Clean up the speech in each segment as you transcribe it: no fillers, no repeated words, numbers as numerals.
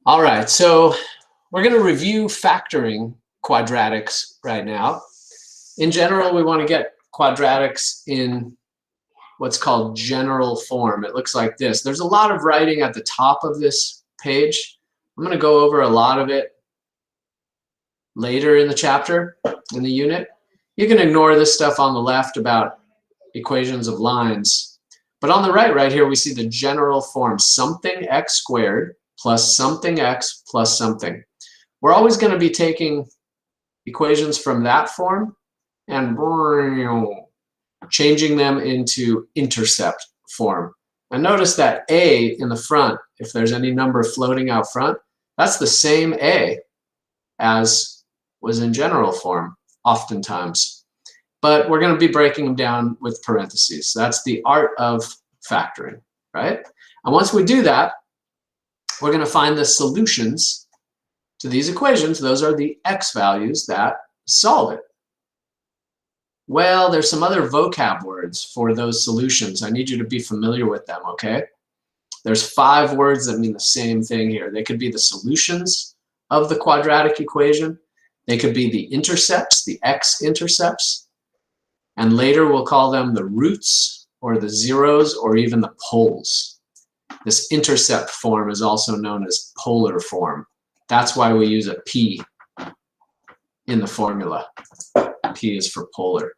All right, so we're going to review factoring quadratics right now. In general, we want to get quadratics in what's called general form. It looks like this. There's a lot of writing at the top of this page. I'm going to go over a lot of it later in the chapter, in the unit. You can ignore this stuff on the left about equations of lines. But on the right here, we see the general form, something x squared plus something x plus something. We're always going to be taking equations from that form and changing them into intercept form. And notice that a in the front, if there's any number floating out front, that's the same a as was in general form oftentimes. But we're going to be breaking them down with parentheses. That's the art of factoring, right? And once we do that, we're going to find the solutions to these equations. Those are the x values that solve it. Well, there's some other vocab words for those solutions. I need you to be familiar with them, okay? There's 5 words that mean the same thing here. They could be the solutions of the quadratic equation. They could be the intercepts, the x-intercepts. And later we'll call them the roots or the zeros or even the poles. This intercept form is also known as polar form. That's why we use a P in the formula. P is for polar.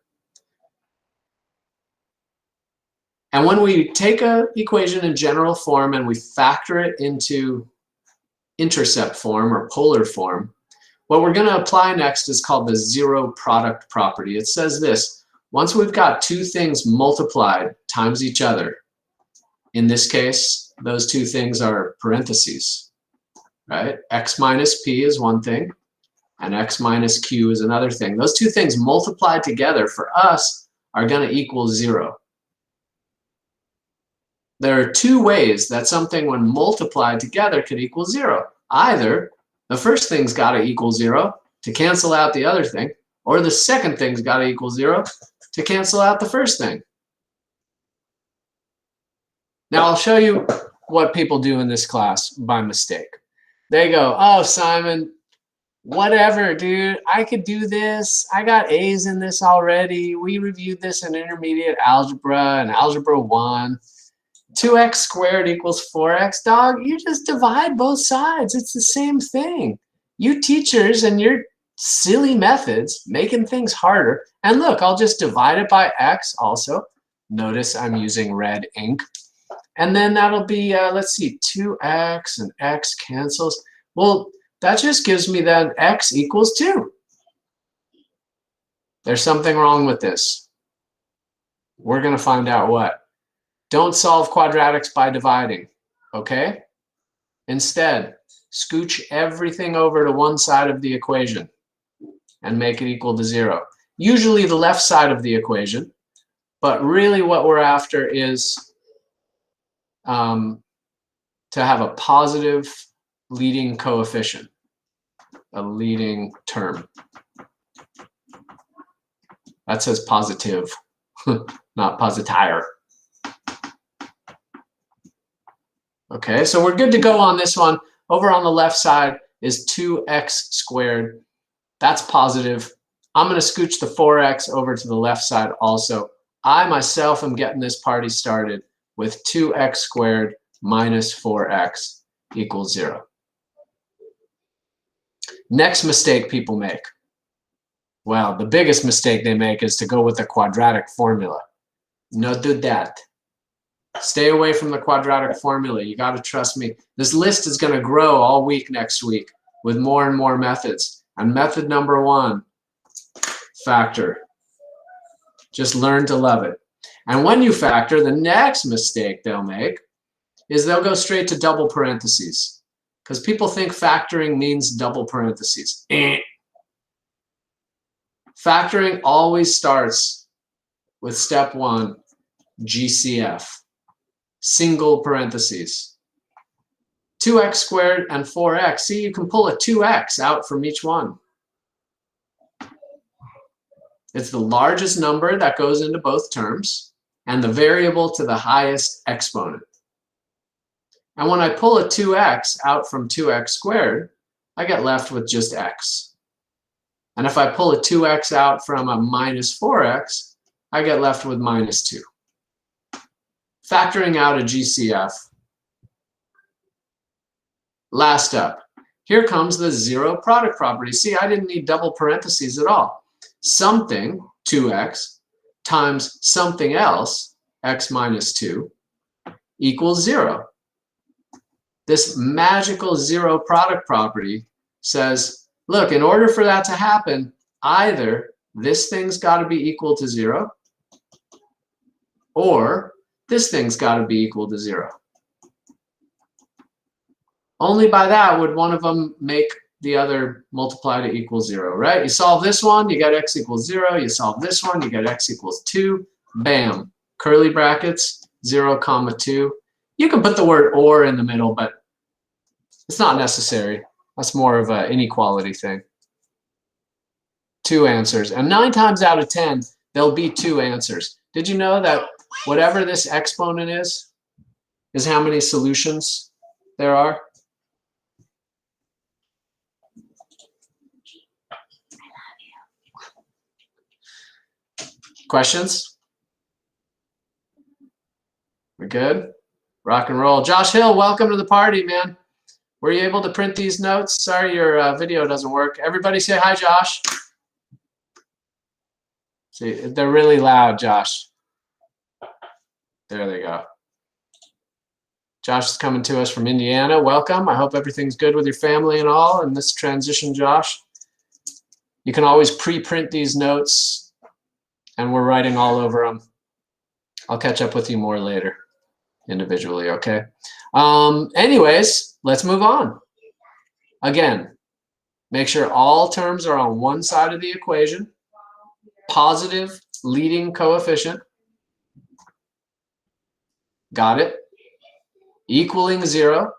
And when we take an equation in general form and we factor it into intercept form or polar form, what we're going to apply next is called the zero product property. It says this: once we've got two things multiplied times each other, in this case, those two things are parentheses, right? X minus P is one thing, and X minus Q is another thing. Those two things multiplied together for us are going to equal 0. There are 2 ways that something when multiplied together could equal 0. Either the first thing's got to equal 0 to cancel out the other thing, or the second thing's got to equal 0 to cancel out the first thing. Now I'll show you what people do in this class by mistake. They go, oh, Simon, whatever, dude, I could do this. I got A's in this already. We reviewed this in intermediate algebra and algebra 1. 2x squared equals 4x, dog. You just divide both sides. It's the same thing. You teachers and your silly methods making things harder. And look, I'll just divide it by x also. Notice I'm using red ink. And then that'll be, let's see, 2x and x cancels. Well, that just gives me then x equals 2. There's something wrong with this. We're going to find out what. Don't solve quadratics by dividing, okay? Instead, scooch everything over to one side of the equation and make it equal to 0. Usually the left side of the equation, but really what we're after is to have a positive leading coefficient, a leading term. That says positive, not positire. Okay, so we're good to go on this one. Over on the left side is 2x squared. That's positive. I'm going to scooch the 4x over to the left side also. I myself am getting this party started with 2x squared minus 4x equals 0. Next mistake people make. Well, the biggest mistake they make is to go with the quadratic formula. No do that. Stay away from the quadratic formula. You got to trust me. This list is going to grow all week next week with more and more methods. And method number 1, factor. Just learn to love it. And when you factor, the next mistake they'll make is they'll go straight to double parentheses. Because people think factoring means double parentheses. Factoring always starts with step 1, GCF. Single parentheses. 2x squared and 4x. See, you can pull a 2x out from each one. It's the largest number that goes into both terms. and the variable to the highest exponent. And when I pull a 2x out from 2x squared, I get left with just x. And if I pull a 2x out from a minus 4x, I get left with minus 2. Factoring out a GCF. Last up, here comes the zero product property. See, I didn't need double parentheses at all. Something, 2x, times something else, x minus 2, equals 0. This magical zero product property says, look, in order for that to happen, either this thing's got to be equal to 0, or this thing's got to be equal to 0. Only by that would one of them make the other multiply to equal 0, right? You solve this one, you get x equals 0. You solve this one, you get x equals 2. Bam. Curly brackets, 0, 2. You can put the word or in the middle, but it's not necessary. That's more of an inequality thing. 2 answers. And 9 times out of 10, there'll be 2 answers. Did you know that whatever this exponent is how many solutions there are? Questions? We're good? Rock and roll. Josh Hill, welcome to the party, man. Were you able to print these notes? Sorry, your video doesn't work. Everybody say hi, Josh. See, they're really loud, Josh. There they go. Josh is coming to us from Indiana. Welcome. I hope everything's good with your family and all in this transition, Josh. You can always pre-print these notes, and we're writing all over them. I'll catch up with you more later individually, okay? Anyways, let's move on. Again, make sure all terms are on one side of the equation. Positive leading coefficient. Got it? Equaling 0.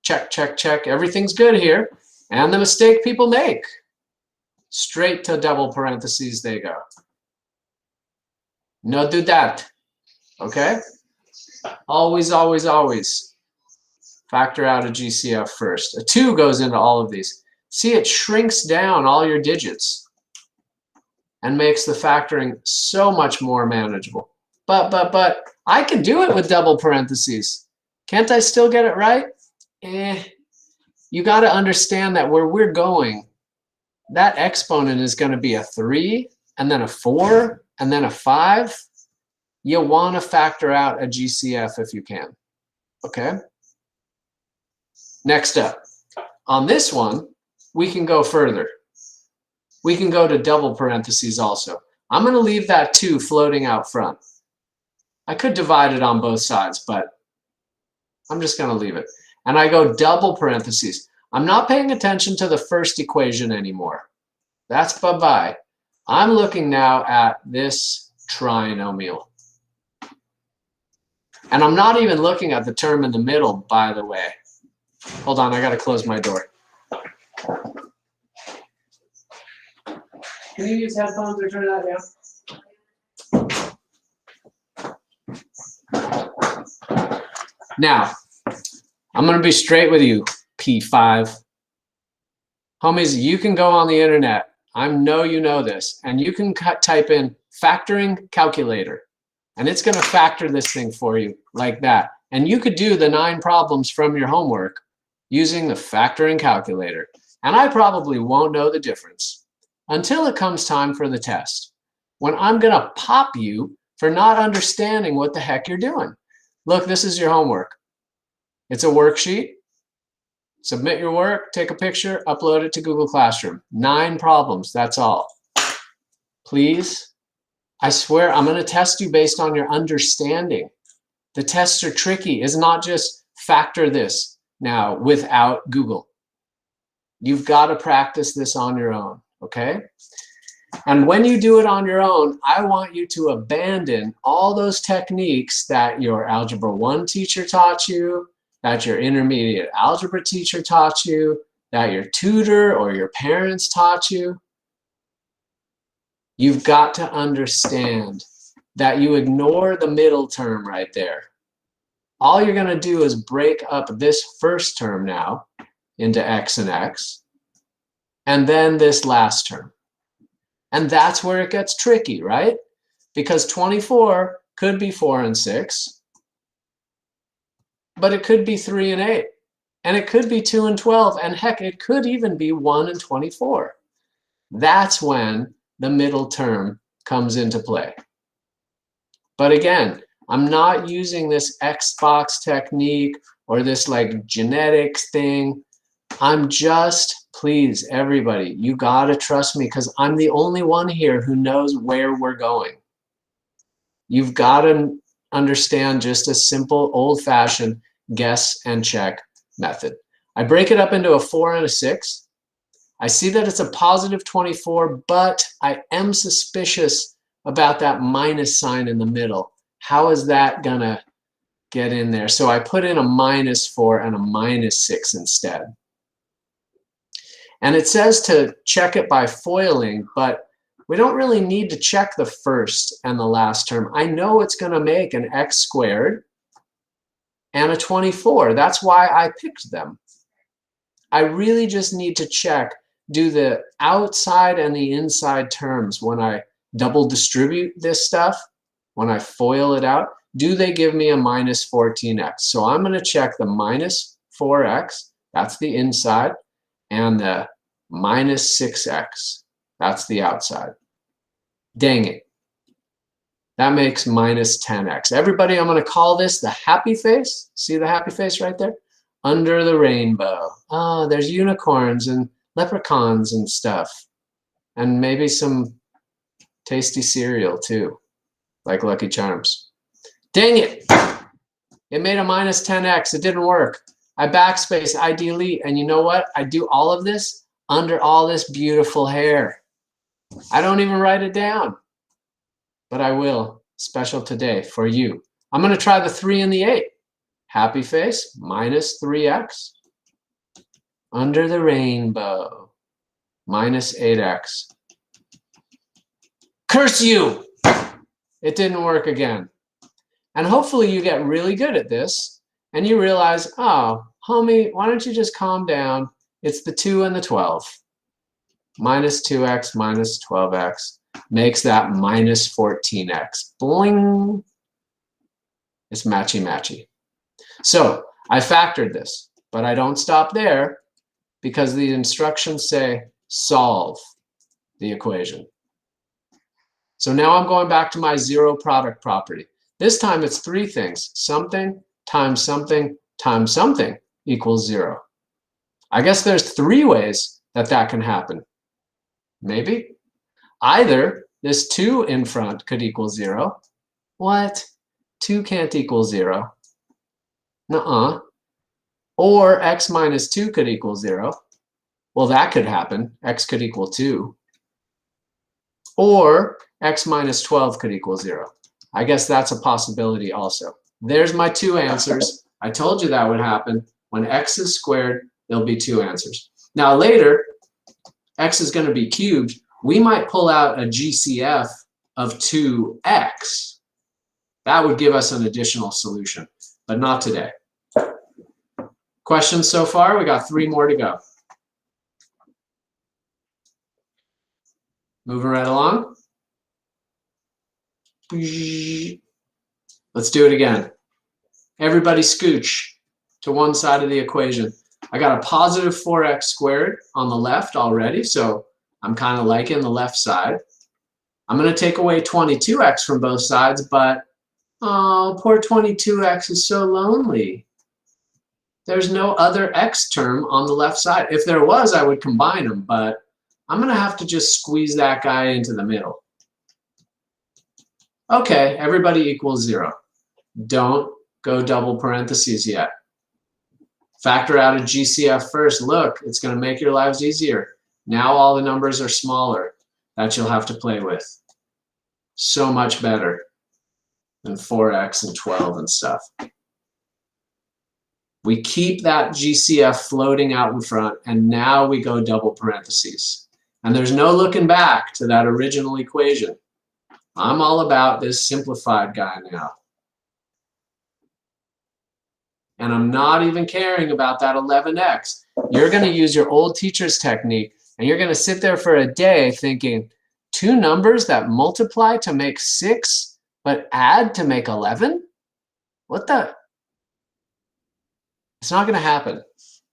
Check, check, check. Everything's good here. And the mistake people make. Straight to double parentheses they go. No do that. Okay? Always, always, always factor out a GCF first. A 2 goes into all of these. See, it shrinks down all your digits and makes the factoring so much more manageable. But I can do it with double parentheses. Can't I still get it right? You got to understand that where we're going, that exponent is going to be a 3, and then a 4, and then a 5. You want to factor out a GCF if you can. Okay? Next up, on this one, we can go further. We can go to double parentheses also. I'm going to leave that 2 floating out front. I could divide it on both sides, but I'm just going to leave it. And I go double parentheses. I'm not paying attention to the first equation anymore. That's bye-bye. I'm looking now at this trinomial. And I'm not even looking at the term in the middle, by the way. Hold on, I got to close my door. Can you use headphones or turn that down? Now, I'm going to be straight with you, P5. Homies, you can go on the internet. I know you know this. And you can type in factoring calculator. And it's going to factor this thing for you like that. And you could do the 9 problems from your homework using the factoring calculator. And I probably won't know the difference until it comes time for the test, when I'm going to pop you for not understanding what the heck you're doing. Look, this is your homework. It's a worksheet. Submit your work, take a picture, upload it to Google Classroom. 9 problems, that's all. Please, I swear I'm going to test you based on your understanding. The tests are tricky. It's not just factor this now without Google. You've got to practice this on your own, okay? And when you do it on your own, I want you to abandon all those techniques that your Algebra 1 teacher taught you, that your intermediate algebra teacher taught you, that your tutor or your parents taught you. You've got to understand that you ignore the middle term right there. All you're going to do is break up this first term now into x and x, and then this last term. And that's where it gets tricky, right? Because 24 could be 4 and 6, but it could be 3 and 8, and it could be 2 and 12, and heck, it could even be 1 and 24. That's when the middle term comes into play. But again, I'm not using this Xbox technique or this like genetics thing. I'm just, please, everybody, you gotta trust me because I'm the only one here who knows where we're going. You've got to understand just a simple, old-fashioned guess and check method. I break it up into a 4 and a 6. I see that it's a positive 24, but I am suspicious about that minus sign in the middle. How is that gonna get in there? So I put in a -4 and a -6 instead. And it says to check it by foiling, but we don't really need to check the first and the last term. I know it's going to make an x squared and a 24. That's why I picked them. I really just need to check, do the outside and the inside terms when I double distribute this stuff, when I FOIL it out, do they give me a -14x? So I'm going to check the -4x, that's the inside, and the -6x, that's the outside. Dang it. That makes -10x. Everybody, I'm going to call this the happy face. See the happy face right there? Under the rainbow. Oh, there's unicorns and leprechauns and stuff. And maybe some tasty cereal too, like Lucky Charms. Dang it. It made a -10x. It didn't work. I backspace, I delete, and you know what? I do all of this under all this beautiful hair. I don't even write it down, but I will, special today for you. I'm going to try the 3 and the 8. Happy face, -3x. Under the rainbow, -8x. Curse you! It didn't work again. And hopefully you get really good at this and you realize, oh, homie, why don't you just calm down? It's the 2 and the 12. -2x minus 12x makes that -14x. Boing! It's matchy-matchy. So I factored this, but I don't stop there because the instructions say solve the equation. So now I'm going back to my zero product property. This time it's 3 things. Something times something times something equals 0. I guess there's 3 ways that that can happen. Maybe. Either this 2 in front could equal 0. What? 2 can't equal 0. Nuh-uh. Or x minus 2 could equal 0. Well, that could happen. X could equal 2. Or x minus 12 could equal 0. I guess that's a possibility also. There's my 2 answers. I told you that would happen. When x is squared, there'll be 2 answers. Now later, x is going to be cubed. We might pull out a GCF of 2x. That would give us an additional solution, but not today. Questions so far? We got 3 more to go. Moving right along. Let's do it again. Everybody scooch to one side of the equation. I got a positive 4x squared on the left already, so I'm kind of liking the left side. I'm going to take away 22x from both sides, but oh, poor 22x is so lonely. There's no other x term on the left side. If there was, I would combine them, but I'm going to have to just squeeze that guy into the middle. Okay, everybody equals 0. Don't go double parentheses yet. Factor out a GCF first. Look, it's going to make your lives easier. Now all the numbers are smaller that you'll have to play with. So much better than 4x and 12 and stuff. We keep that GCF floating out in front, and now we go double parentheses. And there's no looking back to that original equation. I'm all about this simplified guy now. And I'm not even caring about that 11x. You're going to use your old teacher's technique, and you're going to sit there for a day thinking, two numbers that multiply to make 6, but add to make 11? What the? It's not going to happen.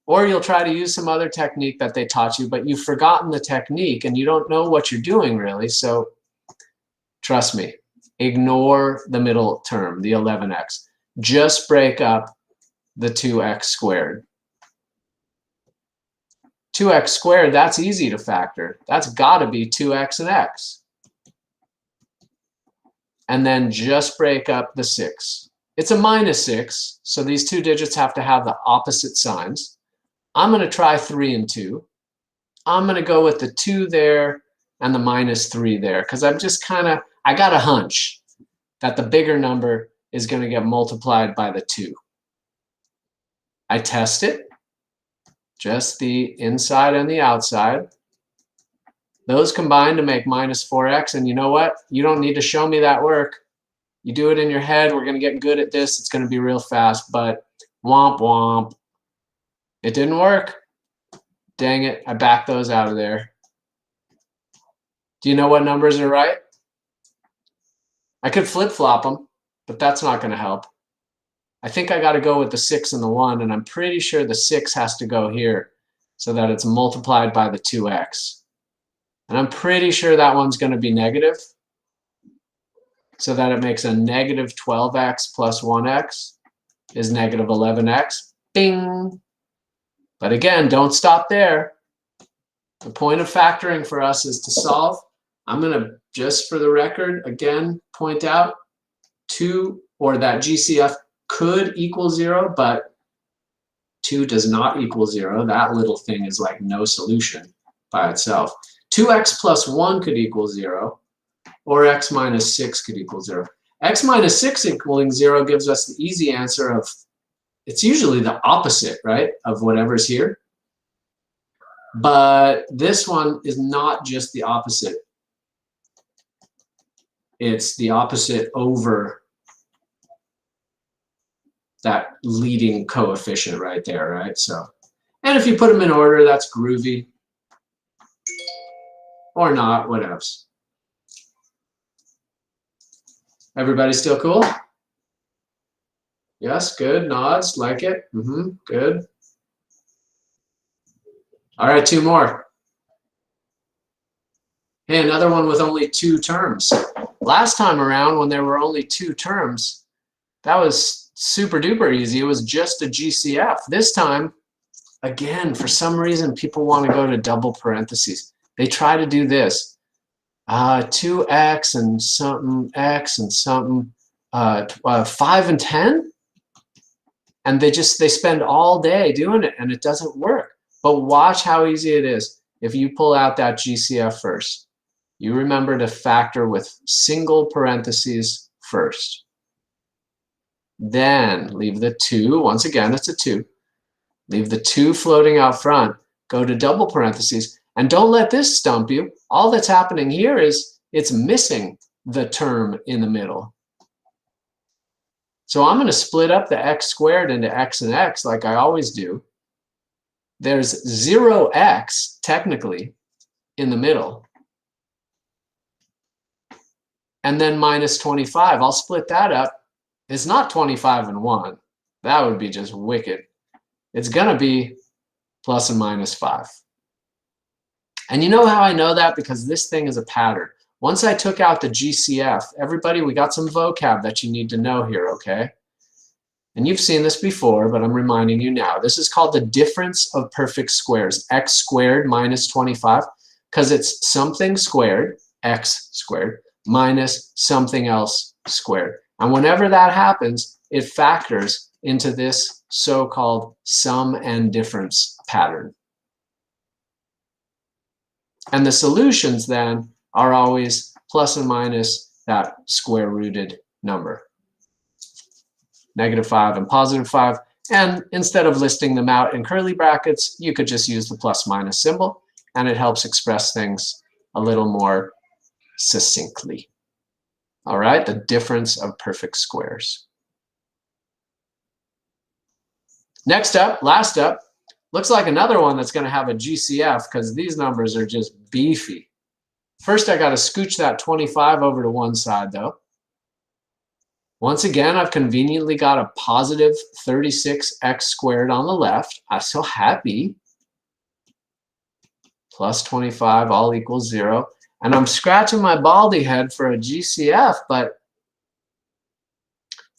Or you'll try to use some other technique that they taught you, but you've forgotten the technique and you don't know what you're doing really. So trust me, ignore the middle term, the 11x. Just break up the 2x squared. 2x squared, that's easy to factor. That's got to be 2x and x. And then just break up the 6. It's a -6, so these two digits have to have the opposite signs. I'm going to try 3 and 2. I'm going to go with the 2 there and the -3 there, because I'm just I got a hunch that the bigger number is going to get multiplied by the 2. I test it, just the inside and the outside. Those combine to make -4x, and you know what? You don't need to show me that work. You do it in your head. We're going to get good at this. It's going to be real fast, but womp womp. It didn't work. Dang it, I backed those out of there. Do you know what numbers are right? I could flip-flop them, but that's not going to help. I think I got to go with the 6 and the 1, and I'm pretty sure the 6 has to go here so that it's multiplied by the 2x. And I'm pretty sure that one's going to be negative, so that it makes a -12x plus 1x is -11x. Bing! But again, don't stop there. The point of factoring for us is to solve. I'm going to, just for the record, again, point out 2, or that GCF could equal 0, but 2 does not equal 0. That little thing is like no solution by itself. 2x plus 1 could equal 0, or x minus 6 could equal 0. X minus 6 equaling 0 gives us the easy answer of, it's usually the opposite, right, of whatever's here. But this one is not just the opposite. It's the opposite over that leading coefficient right there, right? So, and if you put them in order, that's groovy. Or not, what else? Everybody still cool? Yes, good, nods, like it. Good. All right, 2 more. Hey, another one with only 2 terms. Last time around, when there were only 2 terms, that was super duper easy. It was just a GCF. This time, again, for some reason, people want to go to double parentheses. They try to do this. 2x and something, x and something, 5 and 10? And they spend all day doing it, and it doesn't work. But watch how easy it is. If you pull out that GCF first, you remember to factor with single parentheses first. Then leave the 2, once again, it's a 2. Leave the 2 floating out front, go to double parentheses, and don't let this stump you. All that's happening here is it's missing the term in the middle. So I'm going to split up the x squared into x and x like I always do. There's 0x, technically, in the middle. And then minus 25. I'll split that up. It's not 25 and 1. That would be just wicked. It's going to be plus and minus 5. And you know how I know that? Because this thing is a pattern. Once I took out the GCF, everybody, we got some vocab that you need to know here, okay? And you've seen this before, but I'm reminding you now. This is called the difference of perfect squares, x squared minus 25, because it's something squared, x squared, minus something else squared. And whenever that happens, it factors into this so-called sum and difference pattern. And the solutions then are always plus and minus that square rooted number. -5 and +5. And instead of listing them out in curly brackets, you could just use the plus minus symbol, and it helps express things a little more succinctly. All right, the difference of perfect squares. Next up, last up, looks like another one that's going to have a GCF because these numbers are just beefy. First, I got to scooch that 25 over to one side, though. Once again, I've conveniently got a positive 36x squared on the left. I'm so happy. Plus 25 all equals 0. And I'm scratching my baldy head for a GCF, but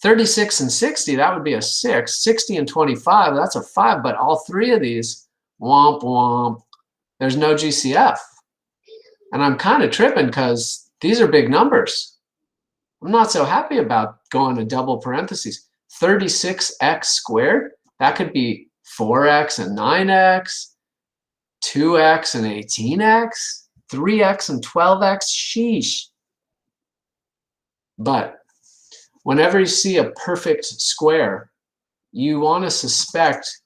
36 and 60, that would be a 6. 60 and 25, that's a 5. But all three of these, womp womp, there's no GCF. And I'm kind of tripping because these are big numbers. I'm not so happy about going to double parentheses. 36x squared, that could be 4x and 9x, 2x and 18x, 3x and 12x, sheesh. But whenever you see a perfect square, you want to suspect,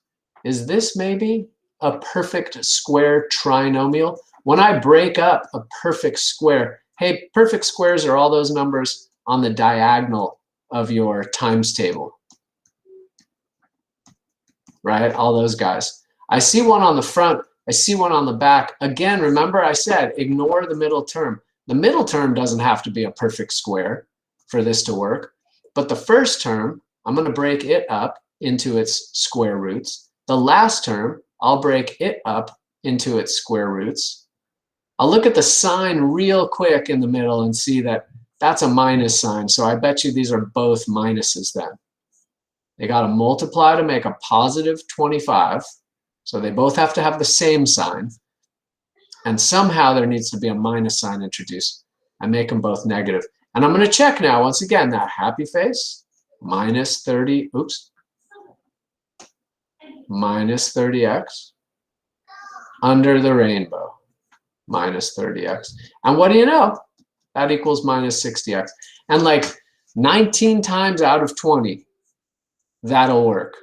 is this maybe a perfect square trinomial? When I break up a perfect square, hey, perfect squares are all those numbers on the diagonal of your times table, right? All those guys. I see one on the front, I see one on the back. Again, remember I said, ignore the middle term. The middle term doesn't have to be a perfect square for this to work. But the first term, I'm going to break it up into its square roots. The last term, I'll break it up into its square roots. I'll look at the sign real quick in the middle and see that that's a minus sign. So I bet you these are both minuses then. They got to multiply to make a positive 25. So they both have to have the same sign. And somehow there needs to be a minus sign introduced. I make them both negative. And I'm going to check now, once again, that happy face, minus 30, oops, minus 30x, under the rainbow, minus 30x. And what do you know? That equals minus 60x. And like 19 times out of 20, that'll work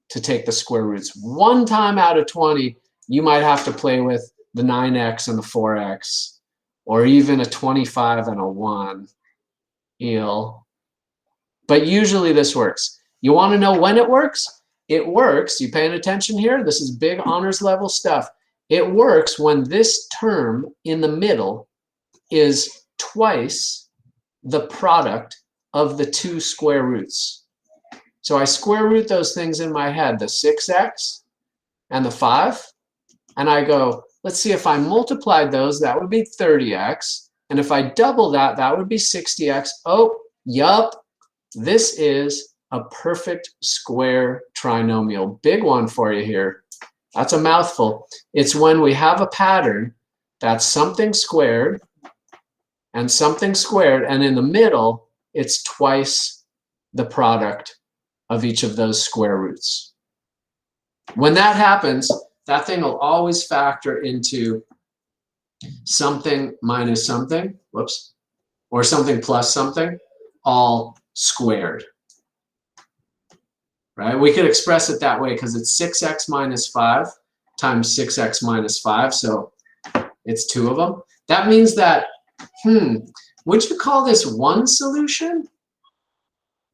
to take the square roots. One time out of 20, you might have to play with the 9x and the 4x, or even a 25 and a 1. But usually this works. You want to know when it works? It works, you paying attention here? This is big honors level stuff. It works when this term in the middle is twice the product of the two square roots. So I square root those things in my head, the 6x and the 5, and I go, let's see, if I multiplied those, that would be 30x. And if I double that, that would be 60x. Oh, yup. This is a perfect square trinomial. Big one for you here. That's a mouthful. It's when we have a pattern that's something squared, and in the middle, it's twice the product of each of those square roots. When that happens, that thing will always factor into something minus something, whoops, or something plus something, all squared. Right? We could express it that way because it's 6x minus 5 times 6x minus 5, so it's two of them. That means that, would you call this one solution?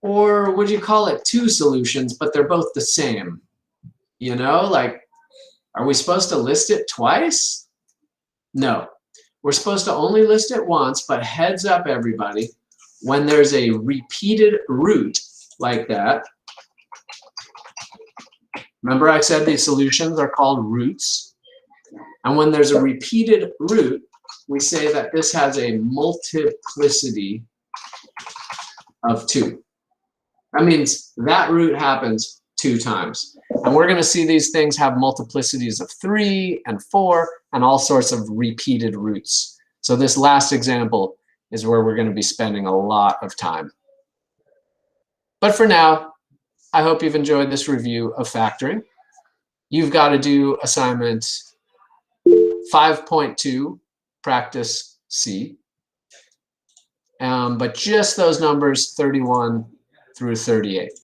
Or would you call it two solutions, but they're both the same? You know, like, are we supposed to list it twice? No. We're supposed to only list it once, but heads up, everybody, when there's a repeated root like that, remember I said these solutions are called roots? And when there's a repeated root, we say that this has a multiplicity of 2. That means that root happens 2 times. And we're going to see these things have multiplicities of 3 and 4 and all sorts of repeated roots. So this last example is where we're going to be spending a lot of time. But for now, I hope you've enjoyed this review of factoring. You've got to do assignment 5.2, practice C. But just those numbers 31 through 38.